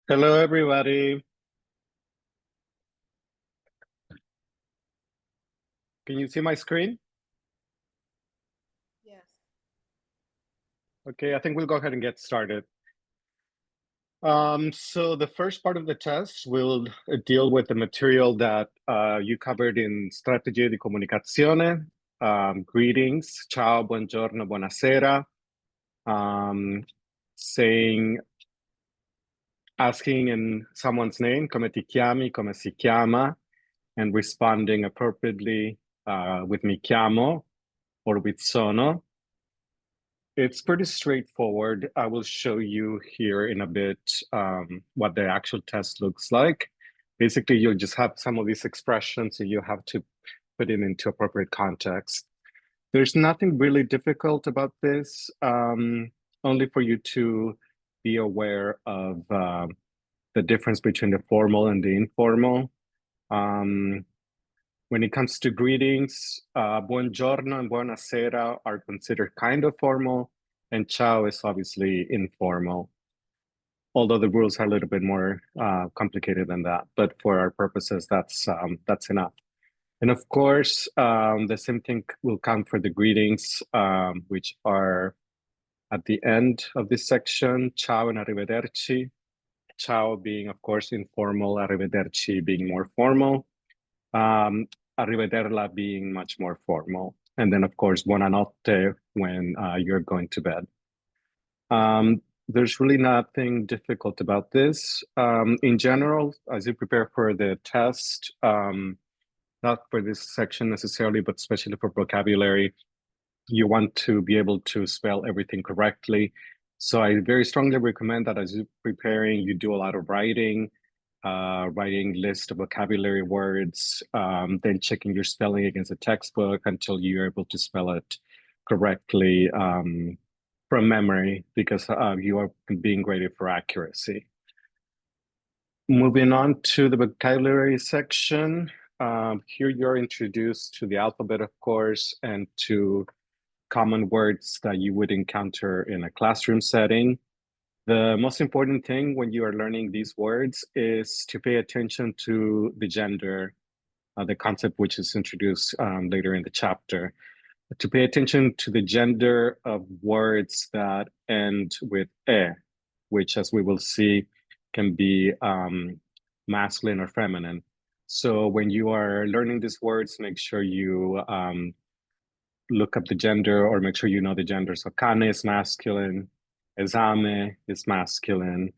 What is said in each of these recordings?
Hello, everybody. Can you see my screen? Yes. Okay, I think we'll go ahead and get started. So the first part of the test will deal with the material that you covered in Strategie di comunicazione, greetings, ciao, buongiorno, buonasera, um, saying, asking in someone's name, come ti chiami, come si chiama, and responding appropriately with mi chiamo or with sono. It's pretty straightforward. I will show you here in a bit what the actual test looks like. Basically, you'll just have some of these expressions and you have to put it into appropriate context. There's nothing really difficult about this, only for you to be aware of the difference between the formal and the informal. Um, when it comes to greetings, buongiorno and buonasera are considered kind of formal, and ciao is obviously informal, although the rules are a little bit more complicated than that. But for our purposes, that's enough. And of course, the same thing will come for the greetings, which are at the end of this section, ciao and arrivederci. Ciao being, of course, informal, arrivederci being more formal. Arrivederla being much more formal. And then, of course, buonanotte when you're going to bed. There's really nothing difficult about this. In general, as you prepare for the test, not for this section necessarily, but especially for vocabulary, you want to be able to spell everything correctly. So I very strongly recommend that as you're preparing, you do a lot of writing, writing list of vocabulary words, then checking your spelling against a textbook until you're able to spell it correctly from memory, because you are being graded for accuracy. Moving on to the vocabulary section, here you're introduced to the alphabet, of course, and to common words that you would encounter in a classroom setting. The most important thing when you are learning these words is to pay attention to the gender, the concept which is introduced later in the chapter. To pay attention to the gender of words that end with e, which, as we will see, can be masculine or feminine. So when you are learning these words, make sure you look up the gender or make sure you know the gender. So cane is masculine, esame is masculine.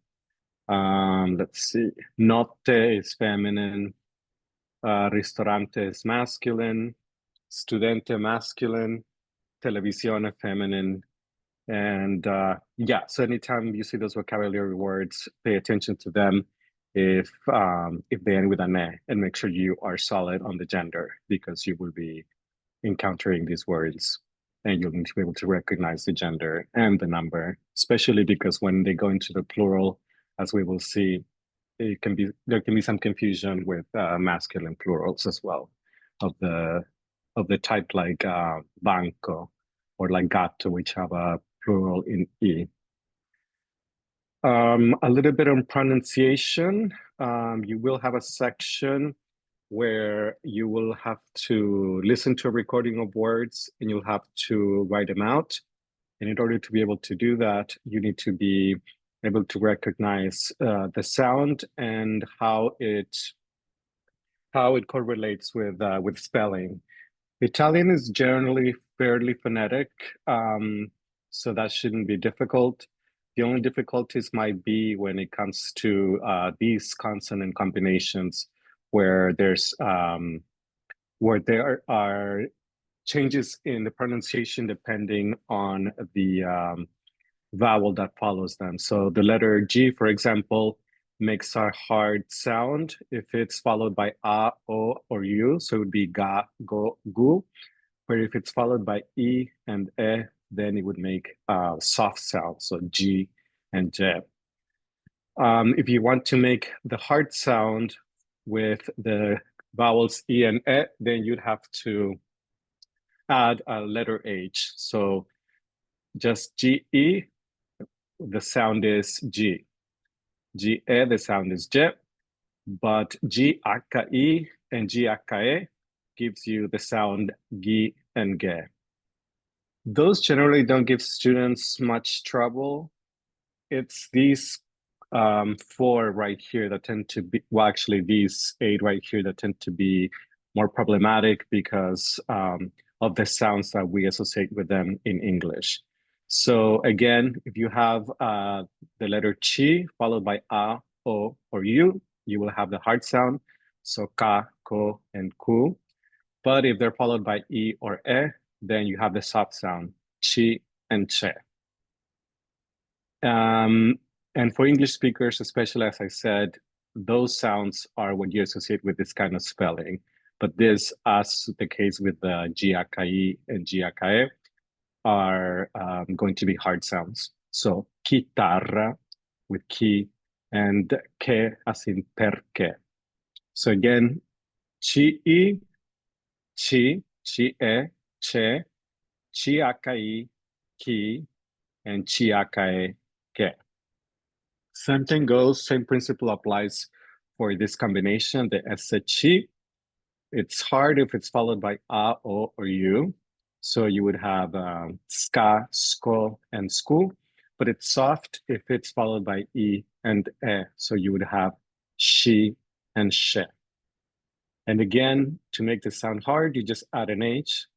Let's see, notte is feminine, ristorante is masculine, studente masculine, televisione feminine. And yeah, so anytime you see those vocabulary words, pay attention to them if they end with an e, and make sure you are solid on the gender because you will be encountering these words and you'll need to be able to recognize the gender and the number, especially because when they go into the plural, as we will see, there can be some confusion with masculine plurals as well of the type like banco or like gatto, which have a plural in e. A little bit on pronunciation. You will have a section where you will have to listen to a recording of words and you'll have to write them out. And in order to be able to do that, you need to be able to recognize the sound and how it correlates with spelling. Italian is generally fairly phonetic, so that shouldn't be difficult. The only difficulties might be when it comes to these consonant combinations, where there are changes in the pronunciation depending on the vowel that follows them. So the letter G, for example, makes a hard sound if it's followed by a, o, or u. So it would be ga, go, gu. Where if it's followed by e and e, then it would make a soft sound. So G and J. If you want to make the hard sound with the vowels E and E, then you'd have to add a letter H. So just GE, the sound is G. GE, the sound is J, but GHI and GHE gives you the sound G and Ge. Those generally don't give students much trouble. It's these four right here that tend to be, well, actually these eight right here that tend to be more problematic because of the sounds that we associate with them in English. So again, if you have the letter chi followed by a, o, or u, you will have the hard sound. So ka, ko, and ku. But if they're followed by e or e, then you have the soft sound, chi and che. And for English speakers, especially as I said, those sounds are what you associate with this kind of spelling. But this, as the case with the GHI and GHE, are going to be hard sounds. So chitarra with chi and che as in perché. So again, chi, chi, che, che, chi, chi, and chi, che. Same thing goes, same principle applies for this combination, the SHI. It's hard if it's followed by A, O, or U. So you would have ska, sko, and sku, but it's soft if it's followed by E and E. So you would have she and she. And again, to make this sound hard, you just add an H,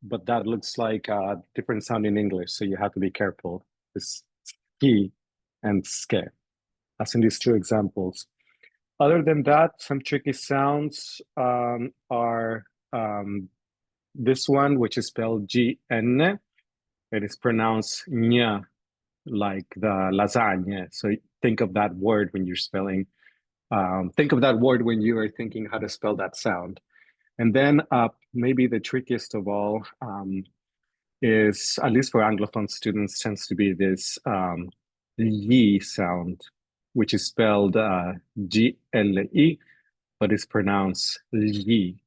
but that looks like a different sound in English. So you have to be careful. It's ski and ske, as in these two examples. Other than that, some tricky sounds are this one, which is spelled G-N. It is pronounced ñ, like the lasagna. So think of that word when you're spelling. Think of that word when you are thinking how to spell that sound. And then maybe the trickiest of all is, at least for Anglophone students, tends to be this yi sound, which is spelled G-L-E, but it's pronounced yi,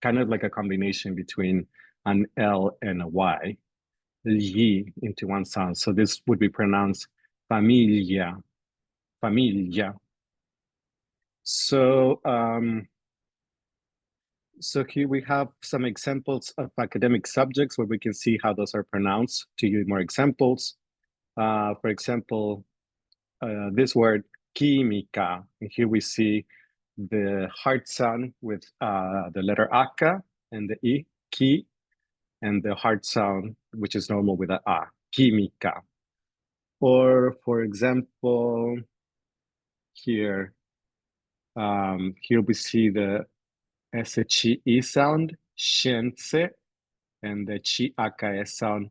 kind of like a combination between an L and a Y, yi into one sound. So this would be pronounced familia, familia. So, so here we have some examples of academic subjects where we can see how those are pronounced. To give more examples, for example, this word química, and here we see the hard sound with the letter aka and the i, ki, and the hard sound, which is normal with the a, química. Or for example, here, here we see the SHE sound, scienze, and the CHS sound,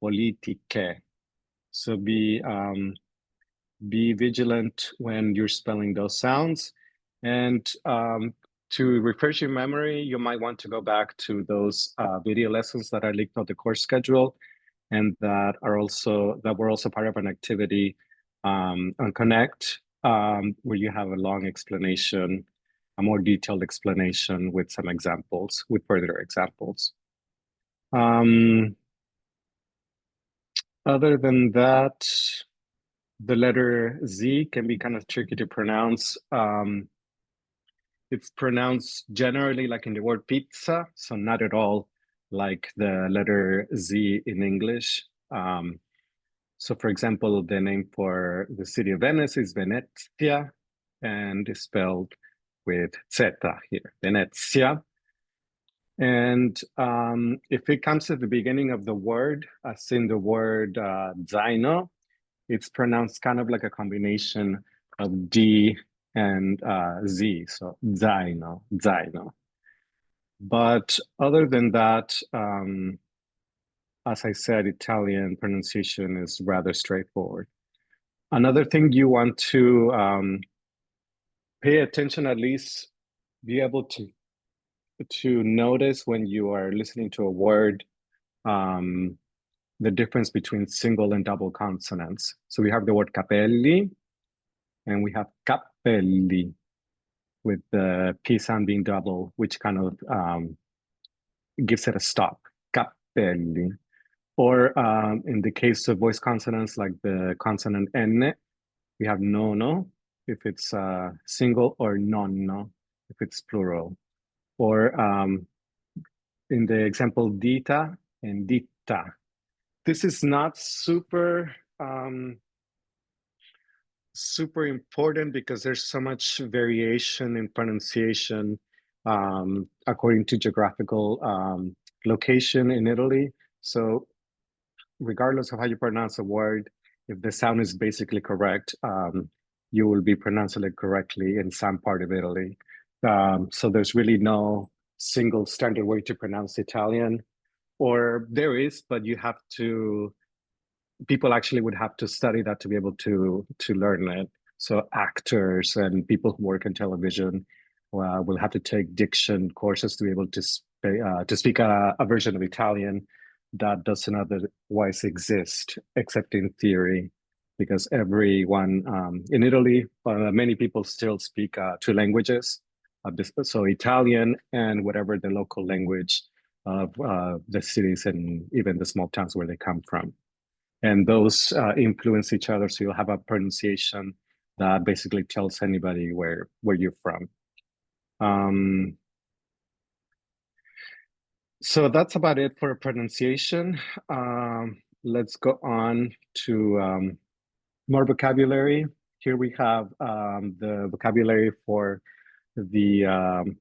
politiche. So be vigilant when you're spelling those sounds. And to refresh your memory, you might want to go back to those video lessons that are linked on the course schedule and that were also part of an activity on Connect, where you have a long explanation, a more detailed explanation with some examples, with further examples. Other than that, the letter Z can be kind of tricky to pronounce. It's pronounced generally like in the word pizza, so not at all like the letter Z in English. So for example, the name for the city of Venice is Venezia, and is spelled with zeta here, Venezia. And if it comes at the beginning of the word, as in the word zaino, it's pronounced kind of like a combination of D and Z, so zaino, zaino. But other than that, as I said, Italian pronunciation is rather straightforward. Another thing you want to pay attention, at least be able to notice when you are listening to a word, the difference between single and double consonants. So we have the word capelli, and we have cappelli, with the P sound being double, which kind of gives it a stop, cappelli. Or in the case of voice consonants, like the consonant N, we have nono, if it's single, or nonno if it's plural. Or in the example, dita and ditta. This is not super important because there's so much variation in pronunciation according to geographical location in Italy. So regardless of how you pronounce a word, if the sound is basically correct, you will be pronouncing it correctly in some part of Italy. So there's really no single standard way to pronounce Italian, or there is, but you have to, people actually would have to study that to be able to learn it. So actors and people who work in television will have to take diction courses to be able to speak a version of Italian that doesn't otherwise exist, except in theory, because everyone in Italy, many people still speak two languages, so Italian and whatever the local language of the cities and even the small towns where they come from. And those influence each other, so you'll have a pronunciation that basically tells anybody where you're from. So that's about it for pronunciation. Let's go on to more vocabulary. Here we have the vocabulary for the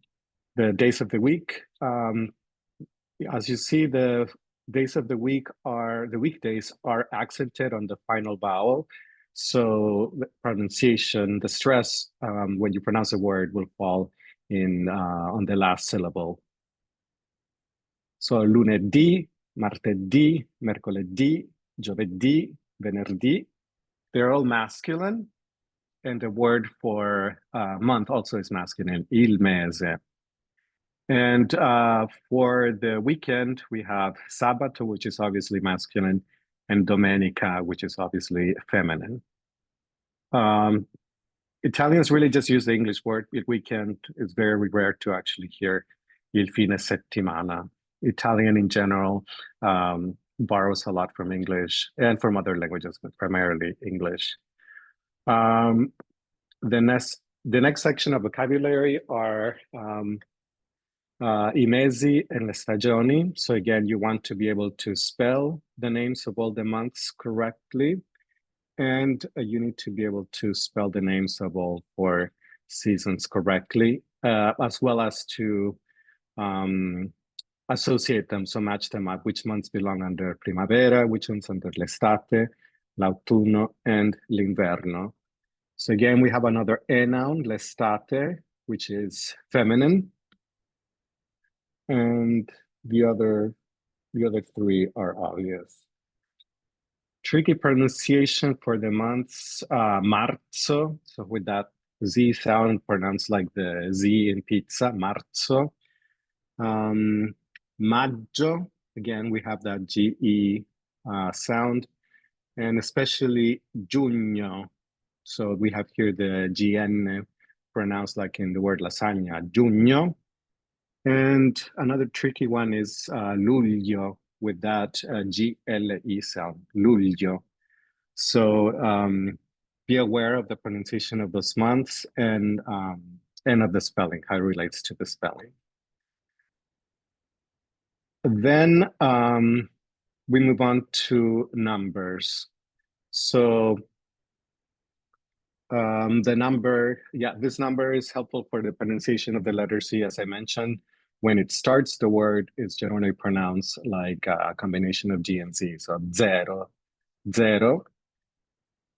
days of the week. As you see, the days of the weekdays are accented on the final vowel. So the pronunciation, the stress when you pronounce a word will fall on the last syllable. So lunedì, martedì, mercoledì, giovedì, venerdì, they're all masculine. And the word for month also is masculine, il mese. And for the weekend, we have sabato, which is obviously masculine, and domenica, which is obviously feminine. Italians really just use the English word. Weekend is very rare to actually hear il fine settimana. Italian in general borrows a lot from English and from other languages, but primarily English. The next section of vocabulary are I mesi and le stagioni. So again, you want to be able to spell the names of all the months correctly. And you need to be able to spell the names of all 4 seasons correctly, as well as to associate them, so match them up, which months belong under primavera, which ones under l'estate, l'autunno, and l'inverno. So again, we have another e noun, l'estate, which is feminine. And the other 3 are obvious. Tricky pronunciation for the months marzo, so with that Z sound pronounced like the Z in pizza, marzo. Maggio, again, we have that GE sound, and especially giugno. So we have here the GN pronounced like in the word lasagna, giugno. And another tricky one is luglio, with that GLE sound, luglio. So be aware of the pronunciation of those months and of the spelling, how it relates to the spelling. Then we move on to numbers. So the number, this number is helpful for the pronunciation of the letter C, as I mentioned. When it starts the word, it's generally pronounced like a combination of G and Z, so zero, zero.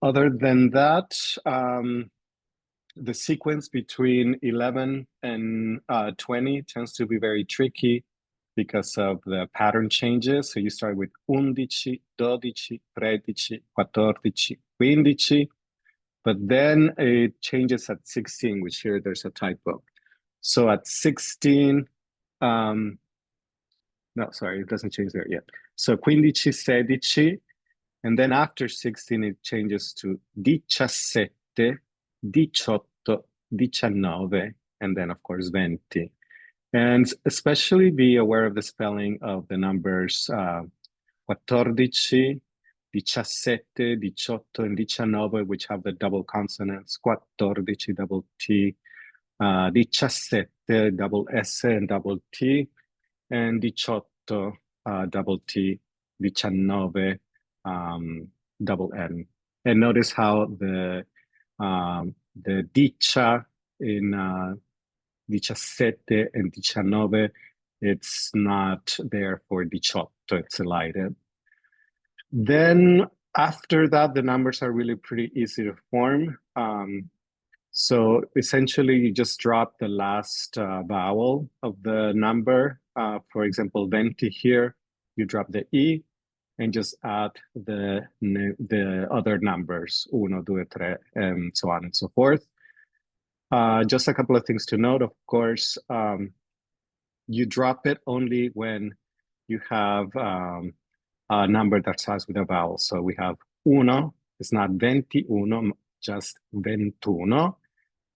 Other than that, the sequence between 11 and 20 tends to be very tricky because of the pattern changes. So you start with 11, 12, 13, 14, 15, but then it changes at 16, which here there's a typo. So at 16, no, sorry, it doesn't change there yet. So 15, 16, and then after 16, it changes to 17, 18, 19, and then of course 20. And especially be aware of the spelling of the numbers 14, 17, 18, and 19, which have the double consonants, 14, double T, 17, double S and double T, and 18, double T, 19, double N. And notice how the dicia in 17 and 19, it's not there for 18, it's elided. Then after that, the numbers are really pretty easy to form. So essentially, you just drop the last vowel of the number. For example, 20 here, you drop the E and just add the other numbers, 1, 2, 3, and so on and so forth. Just a couple of things to note, of course, you drop it only when you have a number that starts with a vowel. So we have uno, it's not 21, just 21.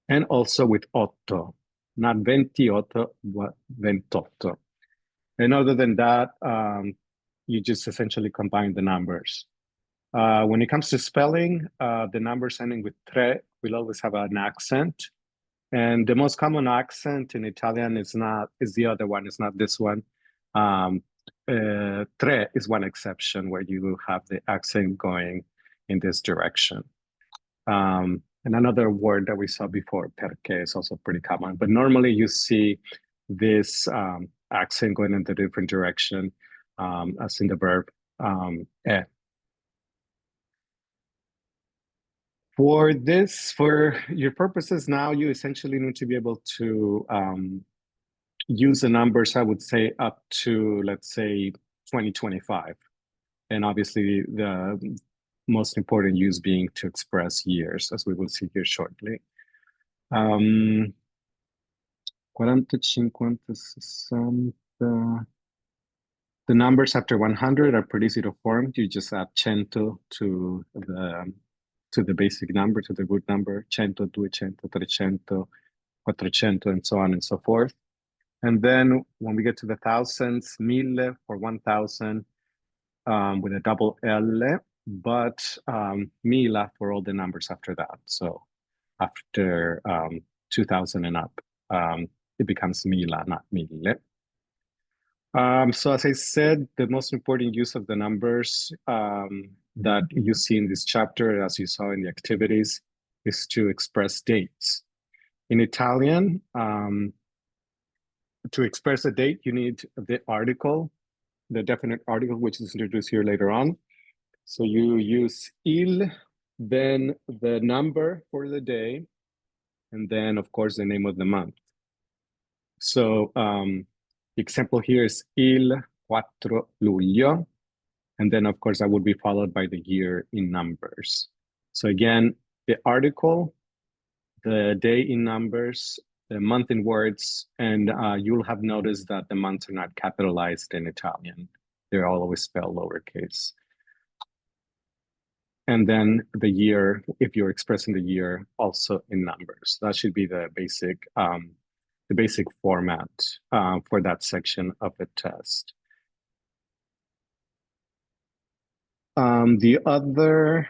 And also with otto, not 28, but 28. And other than that, you just essentially combine the numbers. When it comes to spelling, the numbers ending with tre will always have an accent. And the most common accent in Italian is the other one, it's not this one. Tre is one exception where you will have the accent going in this direction. And another word that we saw before, perché, is also pretty common. But normally you see this accent going in the different direction as in the verb e. For your purposes now, you essentially need to be able to use the numbers, I would say, up to, let's say, 2025. And obviously, the most important use being to express years, as we will see here shortly. 40, 50, 60. The numbers after 100 are pretty easy to form. You just add 100 to the basic number, to the root number, 100, 200, 300, 400, and so on and so forth. And then when we get to the thousands, 1000 for 1000 with a double L, but mila for all the numbers after that. So after 2000 and up, it becomes mila, not mille. So as I said, the most important use of the numbers that you see in this chapter, as you saw in the activities, is to express dates. In Italian, to express a date, you need the article, the definite article, which is introduced here later on. So you use il, then the number for the day, and then, of course, the name of the month. So the example here is il 4 luglio. And then, of course, that would be followed by the year in numbers. So again, the article, the day in numbers, the month in words, and you'll have noticed that the months are not capitalized in Italian. They're always spelled lowercase. And then the year, if you're expressing the year, also in numbers. That should be the basic format for that section of the test. The other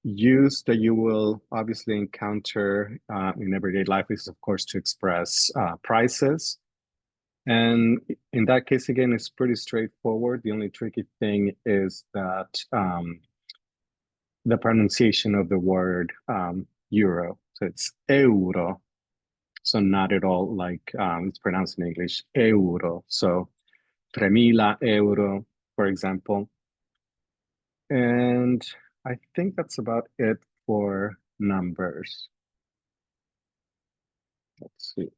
use that you will obviously encounter in everyday life is, of course, to express prices. And in that case, again, it's pretty straightforward. The only tricky thing is that the pronunciation of the word euro. So it's euro. So not at all like it's pronounced in English, euro. So 3.000 euro, for example. And I think that's about it for numbers. Let's see.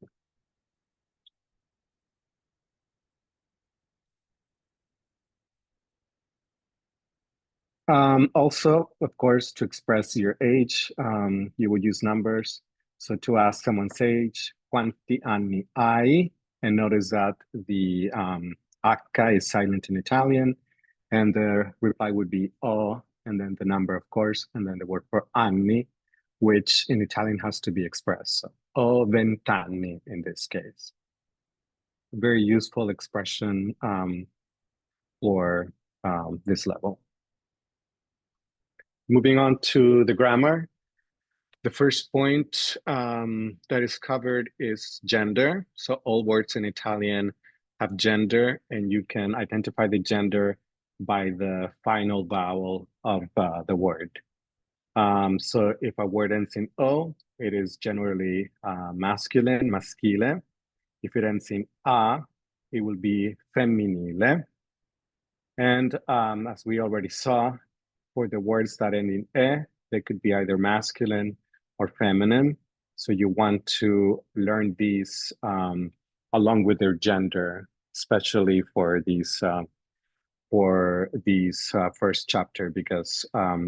Also, of course, to express your age, you would use numbers. So to ask someone's age, quanti anni hai? And notice that the H is silent in Italian, and the reply would be o, and then the number, of course, and then the word for anni, which in Italian has to be expressed. So, ho 20 anni in this case. Very useful expression for this level. moving on to the grammar. The first point that is covered is gender. So all words in Italian have gender, and you can identify the gender by the final vowel of the word. So if a word ends in O, it is generally masculine, maschile. If it ends in A, it will be femminile. And as we already saw, for the words that end in E, they could be either masculine or feminine. So you want to learn these along with their gender, especially for these first chapter, because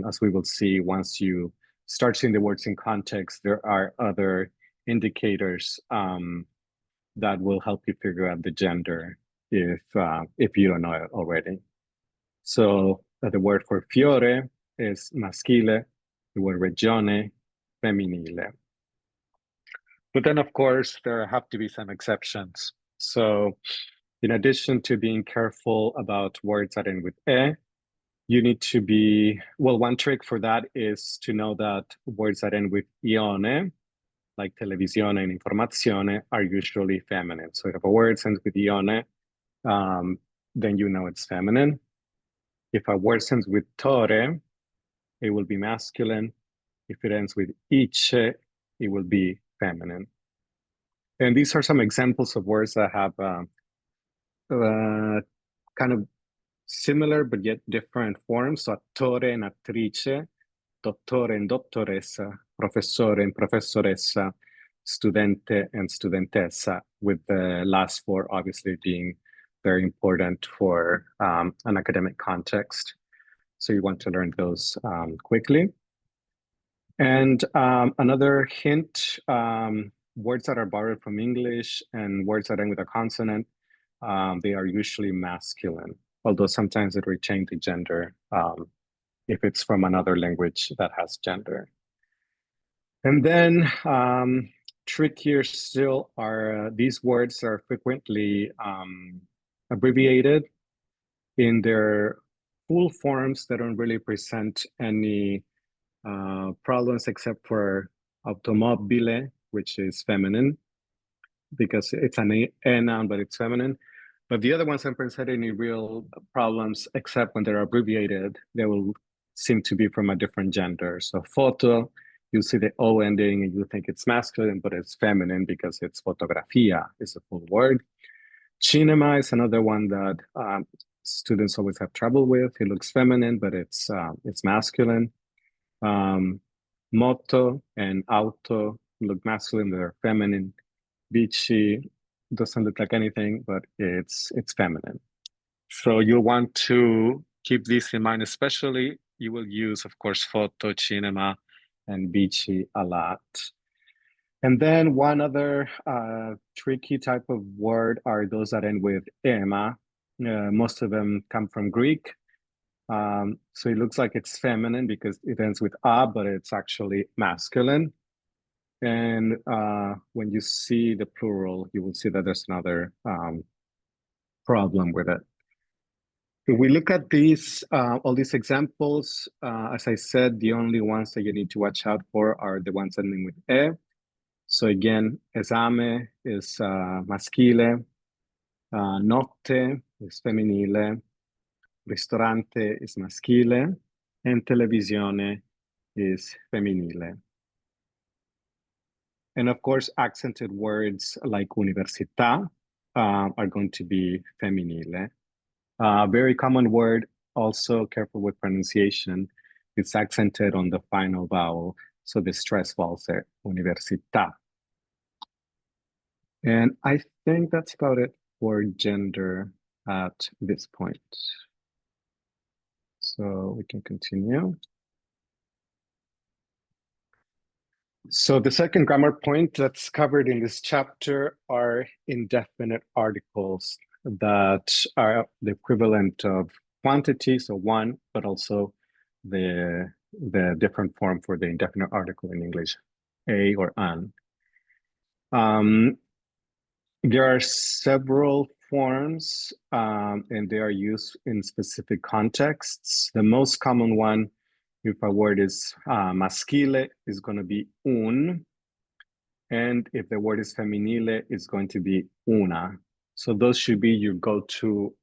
as we will see, once you start seeing the words in context, there are other indicators that will help you figure out the gender if you don't know it already. So the word for fiore is maschile, the word regione, femminile. But then, of course, there have to be some exceptions. So in addition to being careful about words that end with e, you need to be, well, one trick for that is to know that words that end with ione, like televisione and informazione, are usually feminine. So if a word ends with ione, then you know it's feminine. If a word ends with tore, it will be masculine. If it ends with ice, it will be feminine. And these are some examples of words that have kind of similar but yet different forms. So attore and attrice, dottore and dottoressa, professore and professoressa, studente and studentessa, with the last four obviously being very important for an academic context. So you want to learn those quickly. And another hint, words that are borrowed from English and words that end with a consonant, they are usually masculine, although sometimes it retain the gender if it's from another language that has gender. And then trickier still are these words are frequently abbreviated in their full forms. They don't really present any problems except for automobile, which is feminine, because it's an E noun, but it's feminine. But the other ones don't present any real problems except when they're abbreviated. They will seem to be from a different gender. So photo, you see the O ending and you think it's masculine, but it's feminine because it's fotografia is a full word. Cinema is another one that students always have trouble with. It looks feminine, but it's masculine. Moto and auto look masculine, they're feminine. Bici doesn't look like anything, but it's feminine. So you'll want to keep this in mind, especially you will use, of course, photo, cinema, and bici a lot. And then one other tricky type of word are those that end with ema. Most of them come from Greek. So it looks like it's feminine because it ends with a, but it's actually masculine. And when you see the plural, you will see that there's another problem with it. If we look at these, all these examples, as I said, the only ones that you need to watch out for are the ones ending with e. So again, esame is maschile, notte is femminile, ristorante is maschile, and televisione is femminile. And of course, accented words like università are going to be femminile. Very common word, also careful with pronunciation. It's accented on the final vowel, so the stress falls there, università. And I think that's about it for gender at this point. So we can continue. So the second grammar point that's covered in this chapter are indefinite articles that are the equivalent of quantity, so one, but also the different form for the indefinite article in English, a or an. There are several forms and they are used in specific contexts. The most common one If a word is maschile, it's going to be un. And if the word is femminile, it's going to be una. So those should be your go-to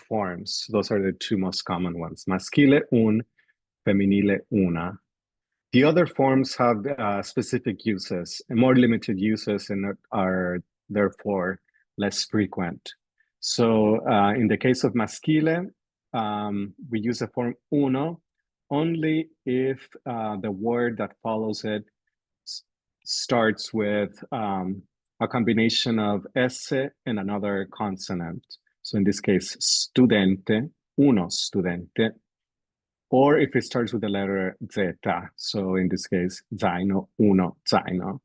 forms. Those are the two most common ones: maschile un, femminile una. The other forms have specific uses and more limited uses, and are therefore less frequent. So in the case of maschile, we use the form uno only if the word that follows it starts with a combination of S and another consonant. So in this case, studente, uno studente, or if it starts with the letter zeta. So in this case, zaino, uno zaino.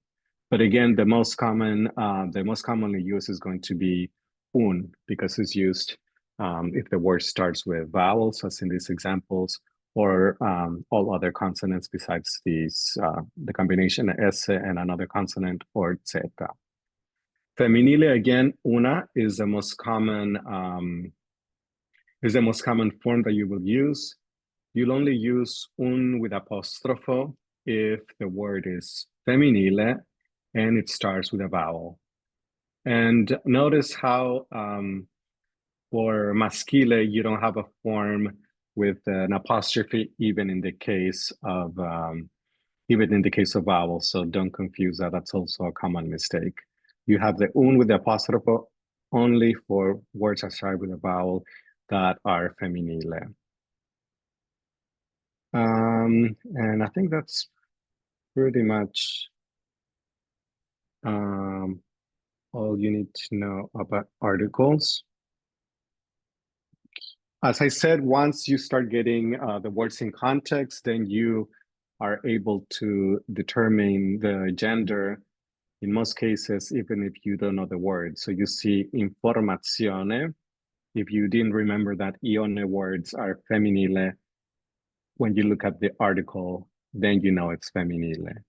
But again, the most commonly used is going to be un, because it's used if the word starts with vowels, as in these examples, or all other consonants besides these, the combination S and another consonant, or zeta. Femminile, again, una is the most common form that you will use. You'll only use un with apostrophe if the word is femminile and it starts with a vowel. And notice how for maschile, you don't have a form with an apostrophe, even in the case of vowels. So don't confuse that. That's also a common mistake. You have the un with the apostrophe only for words that start with a vowel that are femminile. And I think that's pretty much all you need to know about articles. As I said, once you start getting the words in context, then you are able to determine the gender in most cases, even if you don't know the word. So you see informazione. If you didn't remember that ione words are femminile, when you look at the article, then you know it's femminile.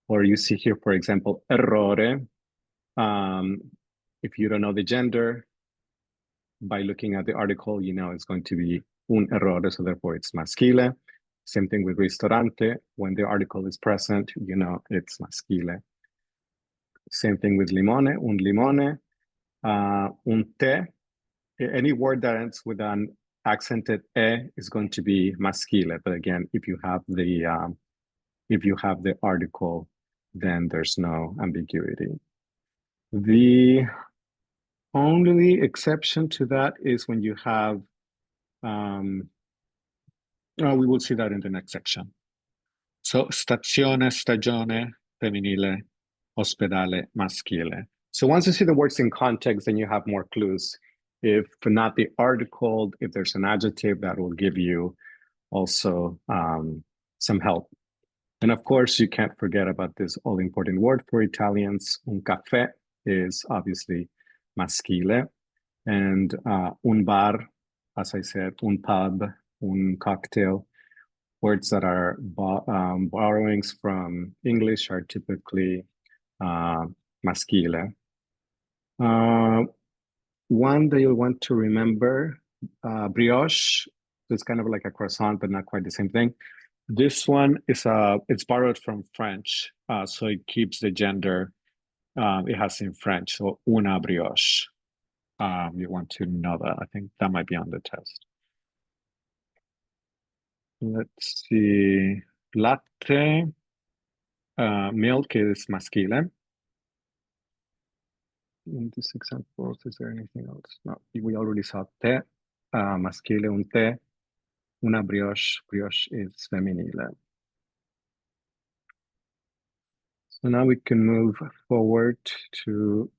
Or you see here, for example, errore. If you don't know the gender, by looking at the article, you know it's going to be un errore, so therefore it's maschile. Same thing with ristorante. When the article is present, you know it's maschile. Same thing with limone, un limone. Un tè. Any word that ends with an accented e is going to be maschile. But again, if you have the article, then there's no ambiguity. The only exception to that is when you have, we will see that in the next section. So stazione, stagione, femminile, ospedale, maschile. So once you see the words in context, then you have more clues. If not the article, if there's an adjective, that will give you also some help. And of course, you can't forget about this all-important word for Italians. Un caffè is obviously maschile. And un bar, as I said, un pub, un cocktail. Words that are borrowings from English are typically maschile. One that you'll want to remember, brioche. It's kind of like a croissant, but not quite the same thing. This one is it's borrowed from French, so it keeps the gender it has in French. So una brioche. You want to know that. I think that might be on the test. Let's see. Latte, milk is maschile. In this example, is there anything else? No, we already saw tè, maschile, un tè. Una brioche, brioche is femminile. So now we can move forward to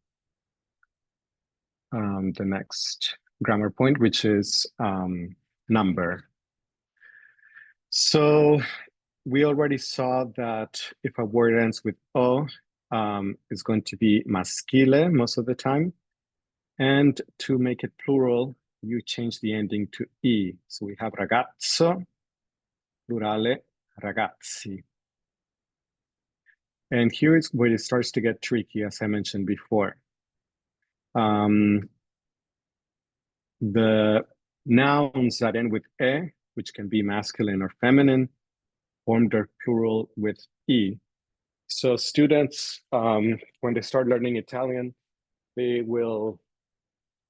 the next grammar point, which is number. So we already saw that if a word ends with o, it's going to be maschile most of the time. And to make it plural, you change the ending to e. So we have ragazzo, plurale, ragazzi. And here is where it starts to get tricky, as I mentioned before. The nouns that end with e, which can be masculine or feminine, form their plural with E. So students, when they start learning Italian, they will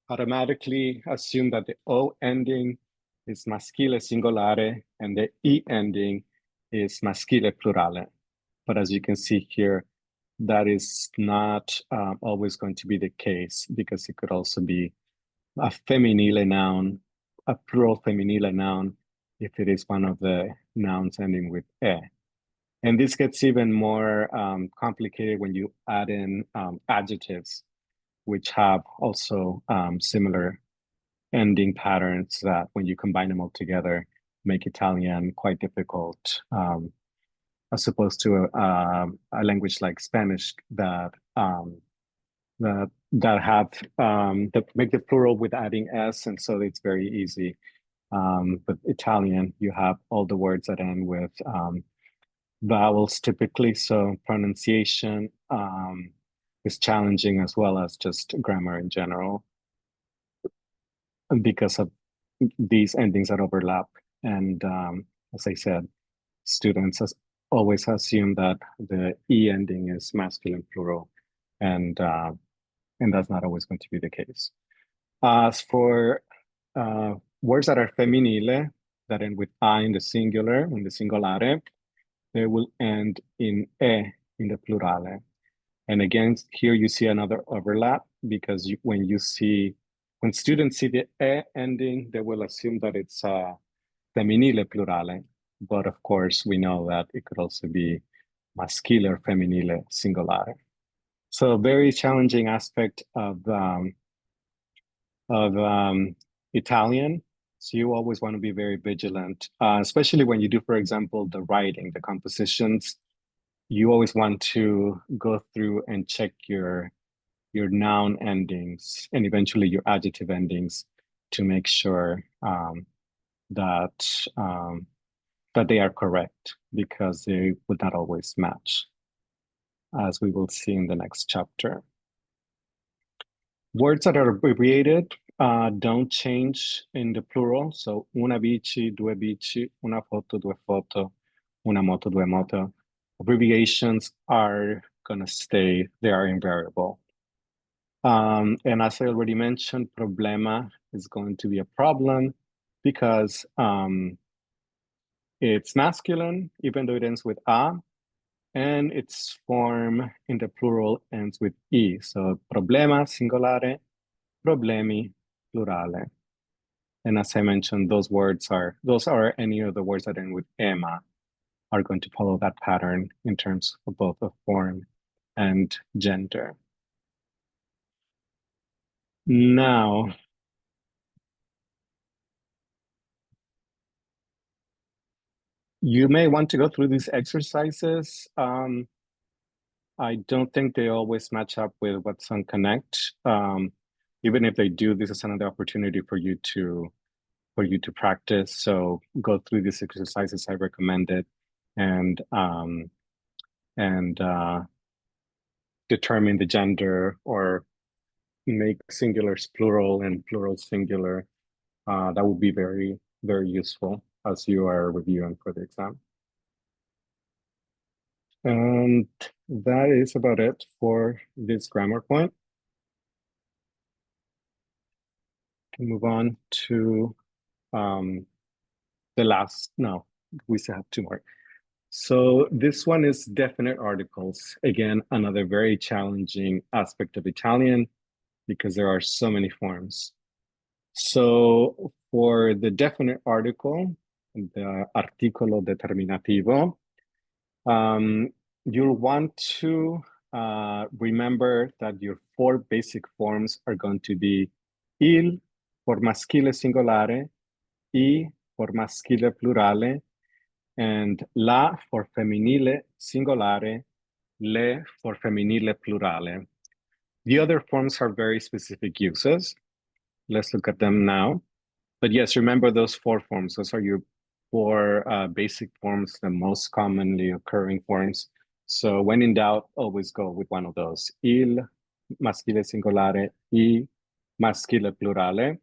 automatically assume that the O ending is maschile singolare and the E ending is maschile plurale. But as you can see here, that is not always going to be the case, because it could also be a feminile noun, a plural feminile noun, if it is one of the nouns ending with E. And this gets even more complicated when you add in adjectives, which have also similar ending patterns that when you combine them all together, make Italian quite difficult, as opposed to a language like Spanish that have that make the plural with adding s, and so it's very easy. But Italian, you have all the words that end with vowels typically, so pronunciation is challenging, as well as just grammar in general, because of these endings that overlap. And as I said, students always assume that the E ending is masculine plural, and that's not always going to be the case. As for words that are feminile, that end with I in the singular, in the singolare, they will end in E in the plurale. And again, here you see another overlap, because when students see the E ending, they will assume that it's femminile plurale. But of course, we know that it could also be maschile or femminile singolare. So a very challenging aspect of Italian. So you always want to be very vigilant, especially when you do, for example, the writing, the compositions. You always want to go through and check your noun endings and eventually your adjective endings to make sure that they are correct, because they would not always match, as we will see in the next chapter. Words that are abbreviated don't change in the plural. So una bici, due bici, una foto, due foto, una moto, due moto. Abbreviations are going to stay, they are invariable. And as I already mentioned, problema is going to be a problem, because it's masculine, even though it ends with a, and its form in the plural ends with e. So problema singolare, problemi plurale. And as I mentioned, those are any of the words that end with ema are going to follow that pattern in terms of both the form and gender. Now, you may want to go through these exercises. I don't think they always match up with what's on Connect. Even if they do, this is another opportunity for you to practice. So go through these exercises I recommended, and determine the gender, or make singulars plural and plural singular. That would be very, very useful as you are reviewing for the exam. And that is about it for this grammar point. Move on to the last, no, we still have two more. So this one is definite articles. Again, another very challenging aspect of Italian, because there are so many forms. So for the definite article, the articolo determinativo, you'll want to remember that your four basic forms are going to be il for maschile singolare, I for maschile plurale, and la for femminile singolare, le for femminile plurale. The other forms are very specific uses. Let's look at them now. But yes, remember those four forms. Those are your four basic forms, the most commonly occurring forms. So when in doubt, always go with one of those. Il, maschile singolare, I, maschile plurale,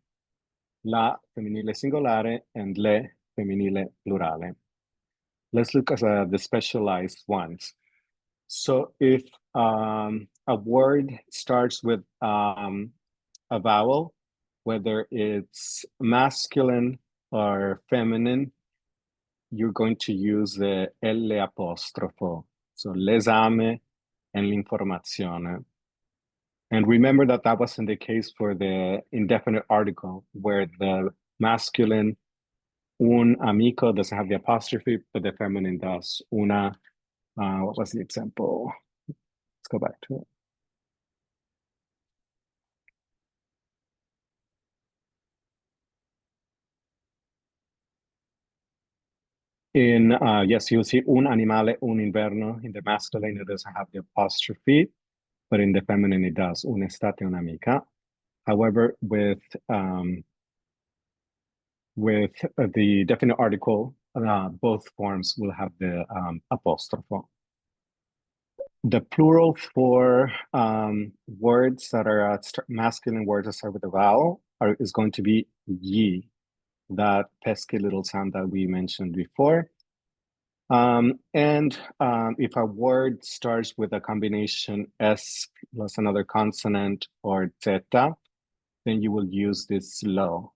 la, femminile singolare, and le, femminile, plurale. Let's look at the specialized ones. So if a word starts with a vowel, whether it's masculine or feminine, you're going to use the L apostrofo. So l'esame and l'informazione. And remember that that wasn't the case for the indefinite article, where the masculine un amico doesn't have the apostrophe, but the feminine does. Una, what was the example? Let's go back to it. Yes, you'll see un animale, un inverno. In the masculine, it doesn't have the apostrophe, but in the feminine, it does. Un'estate, un'amica. However, with the definite article, both forms will have the apostrophe. The plural for words that are masculine words that start with a vowel is going to be ye, that pesky little sound that we mentioned before. If a word starts with a combination S plus another consonant or zeta, then you will use this slow.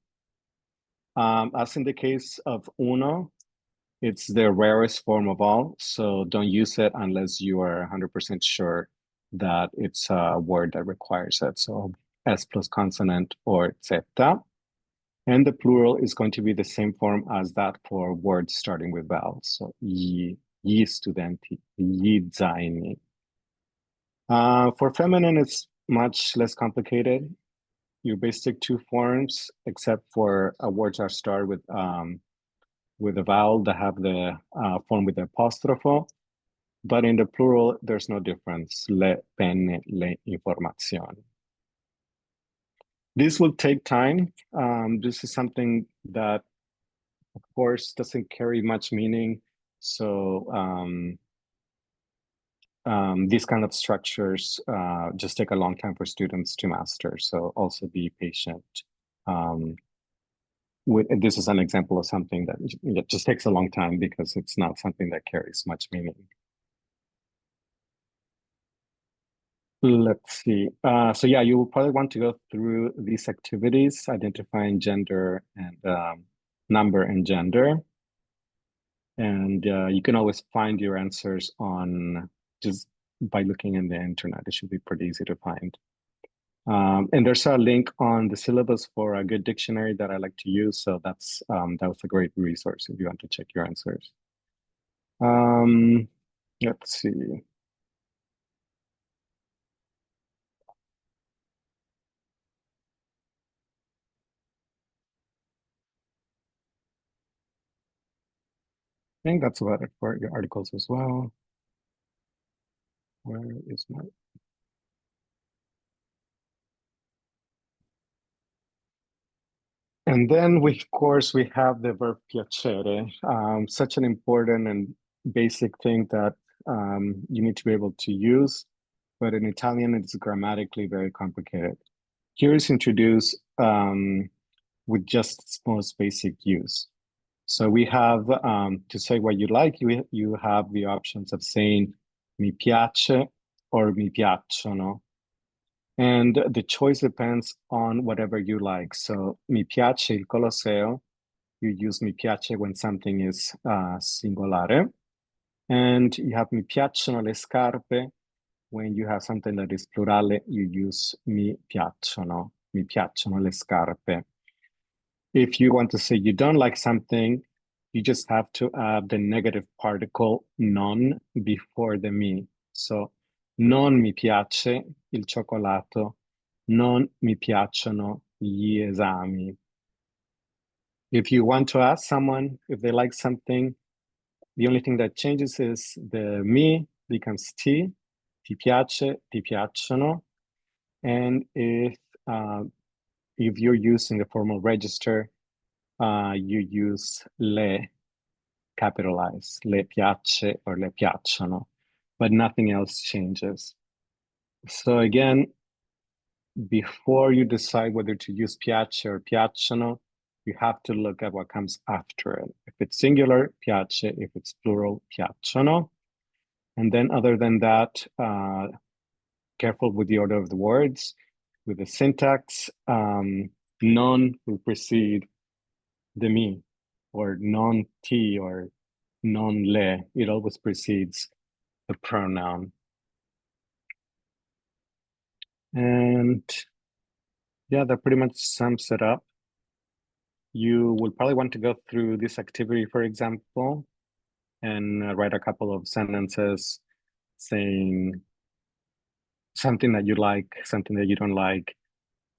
As in the case of uno, it's the rarest form of all, so don't use it unless you are 100% sure that it's a word that requires it. So S plus consonant or zeta. And the plural is going to be the same form as that for words starting with vowels. So gli studenti, gli zaini. For feminine, it's much less complicated. Your basic two forms, except for words that start with a vowel that have the form with the apostrophe. But in the plural, there's no difference. Le penne, le informazioni. This will take time. This is something that, of course, doesn't carry much meaning. So these kind of structures just take a long time for students to master. So also be patient. This is an example of something that just takes a long time because it's not something that carries much meaning. Let's see. So yeah, you will probably want to go through these activities, identifying gender and number and gender. And you can always find your answers on just by looking in the internet. It should be pretty easy to find. And there's a link on the syllabus for a good dictionary that I like to use. So that was a great resource if you want to check your answers. Let's see. I think that's about it for your articles as well. Where is my... And then of course, we have the verb piacere, such an important and basic thing that you need to be able to use, but in Italian, it's grammatically very complicated. Here is introduced with just its most basic use. So we have, to say what you like, you have the options of saying mi piace or mi piacciono. And the choice depends on whatever you like. So mi piace il Colosseo, you use mi piace when something is singolare. And you have mi piacciono le scarpe. When you have something that is plurale, you use mi piacciono le scarpe. If you want to say you don't like something, you just have to add the negative particle non before the mi. So non mi piace il cioccolato, non mi piacciono gli esami. If you want to ask someone if they like something, the only thing that changes is the mi becomes ti piace, ti piacciono. And if you're using the formal register, you use le capitalized, le piace or le piacciono, but nothing else changes. So again, before you decide whether to use piace or piacciono, you have to look at what comes after it. If it's singular, piace. If it's plural, piacciono. And then other than that, careful with the order of the words. With the syntax, non will precede the mi, or non ti, or non le. It always precedes the pronoun. And yeah, that pretty much sums it up. You will probably want to go through this activity, for example, and write a couple of sentences saying something that you like, something that you don't like,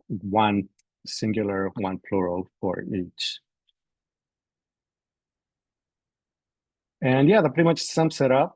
one singular, one plural for each. And yeah, that pretty much sums it up.